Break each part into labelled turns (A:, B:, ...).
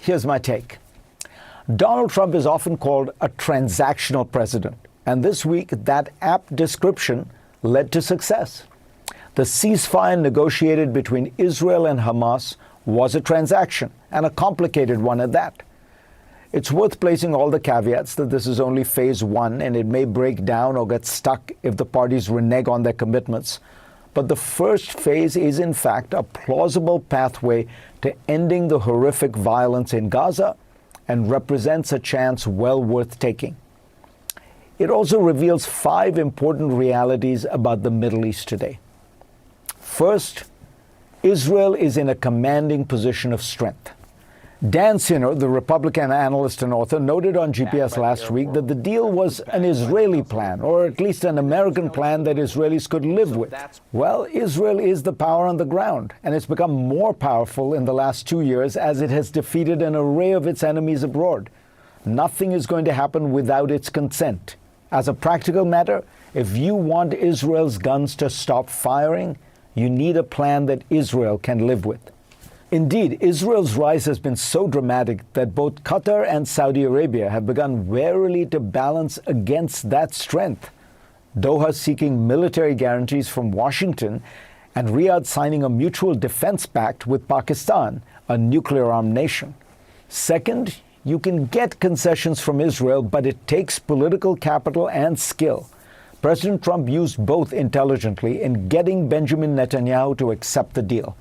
A: here's my take. Donald Trump is often called a transactional president, and this week that apt description led to success. The ceasefire negotiated between Israel and Hamas was a transaction, and a complicated one at that. It's worth placing all the caveats that this is only phase one and it may break down or get stuck if the parties renege on their commitments. But the first phase is in fact a plausible pathway to ending the horrific violence in Gaza and represents a chance well worth taking. It also reveals 5 important realities about the Middle East today. First, Israel is in a commanding position of strength. Dan Sinner, the Republican analyst and author, noted on GPS last week that the deal was an Israeli plan, or at least an American plan that Israelis could live with. Well, Israel is the power on the ground, and it's become more powerful in the last 2 years as it has defeated an array of its enemies abroad. Nothing is going to happen without its consent. As a practical matter, if you want Israel's guns to stop firing, you need a plan that Israel can live with. Indeed, Israel's rise has been so dramatic that both Qatar and Saudi Arabia have begun warily to balance against that strength. Doha seeking military guarantees from Washington, and Riyadh signing a mutual defense pact with Pakistan, a nuclear-armed nation. Second, you can get concessions from Israel, but it takes political capital and skill. President Trump used both intelligently in getting Benjamin Netanyahu to accept the deal.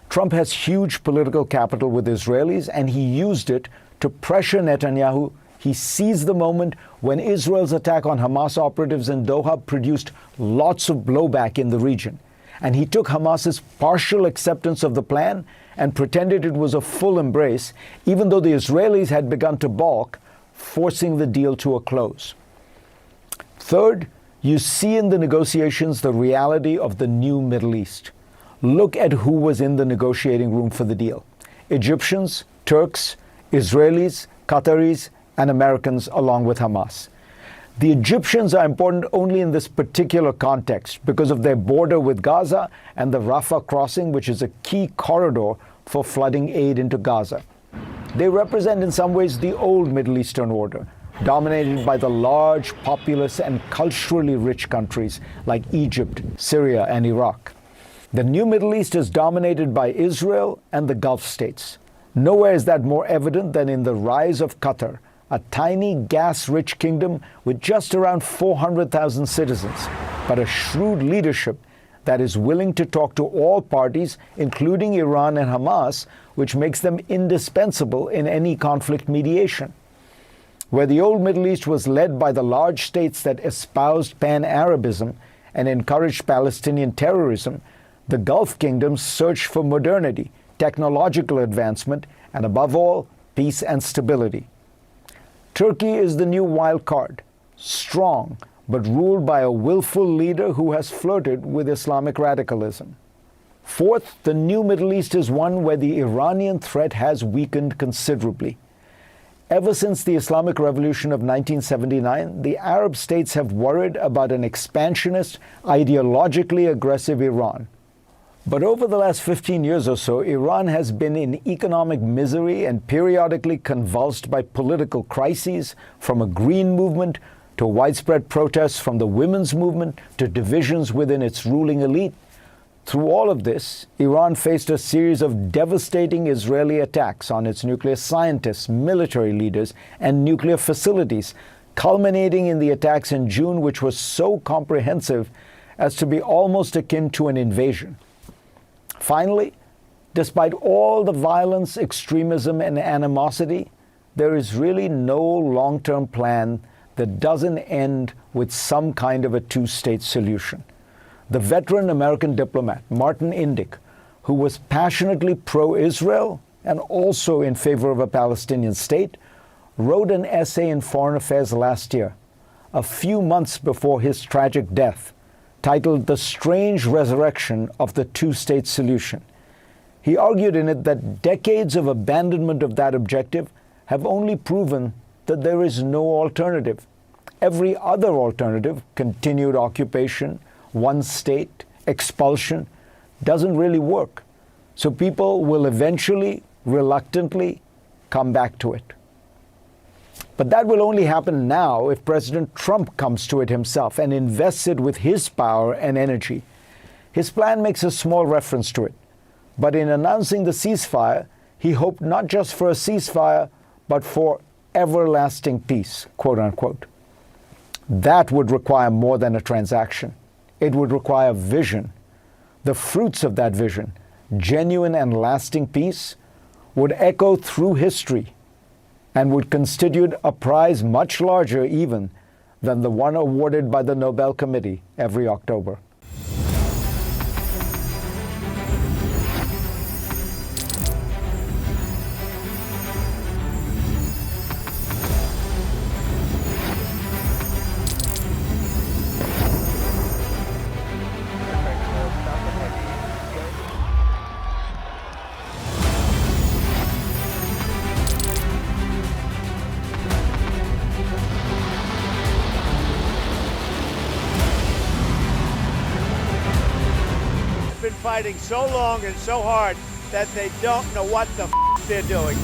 A: Trump has huge political capital with Israelis, and he used it to pressure Netanyahu. He seized the moment when Israel's attack on Hamas operatives in Doha produced lots of blowback in the region. And he took Hamas's partial acceptance of the plan and pretended it was a full embrace, even though the Israelis had begun to balk, forcing the deal to a close. Third, you see in the negotiations the reality of the new Middle East. Look at who was in the negotiating room for the deal. Egyptians, Turks, Israelis, Qataris, and Americans, along with Hamas. The Egyptians are important only in this particular context because of their border with Gaza and the Rafah crossing, which is a key corridor for flooding aid into Gaza. They represent in some ways the old Middle Eastern order, dominated by the large, populous, and culturally rich countries like Egypt, Syria, and Iraq. The new Middle East is dominated by Israel and the Gulf states. Nowhere is that more evident than in the rise of Qatar, a tiny gas-rich kingdom with just around 400,000 citizens, but a shrewd leadership that is willing to talk to all parties, including Iran and Hamas, which makes them indispensable in any conflict mediation. Where the old Middle East was led by the large states that espoused pan-Arabism and encouraged Palestinian terrorism, the Gulf kingdoms searched for modernity, technological advancement, and above all, peace and stability. Turkey is the new wild card, strong, but ruled by a willful leader who has flirted with Islamic radicalism. Fourth, the new Middle East is one where the Iranian threat has weakened considerably. Ever since the Islamic Revolution of 1979, the Arab states have worried about an expansionist, ideologically aggressive Iran. But over the last 15 years or so, Iran has been in economic misery and periodically convulsed by political crises, from a green movement to widespread protests from the women's movement to divisions within its ruling elite. Through all of this, Iran faced a series of devastating Israeli attacks on its nuclear scientists, military leaders, and nuclear facilities, culminating in the attacks in June, which was so comprehensive as to be almost akin to an invasion. Finally, despite all the violence, extremism, and animosity, there is really no long-term plan that doesn't end with some kind of a two-state solution. The veteran American diplomat, Martin Indyk, who was passionately pro-Israel and also in favor of a Palestinian state, wrote an essay in Foreign Affairs last year, a few months before his tragic death, titled "The Strange Resurrection of the Two-State Solution." He argued in it that decades of abandonment of that objective have only proven that there is no alternative. Every other alternative, continued occupation, one state, expulsion, doesn't really work. So people will eventually, reluctantly, come back to it. But that will only happen now if President Trump comes to it himself and invests it with his power and energy. His plan makes a small reference to it. But in announcing the ceasefire, he hoped not just for a ceasefire, but for everlasting peace, quote unquote. That would require more than a transaction. It would require vision. The fruits of that vision, genuine and lasting peace, would echo through history and would constitute a prize much larger even than the one awarded by the Nobel Committee every October.
B: Been fighting so long and so hard that they don't know what the they're doing.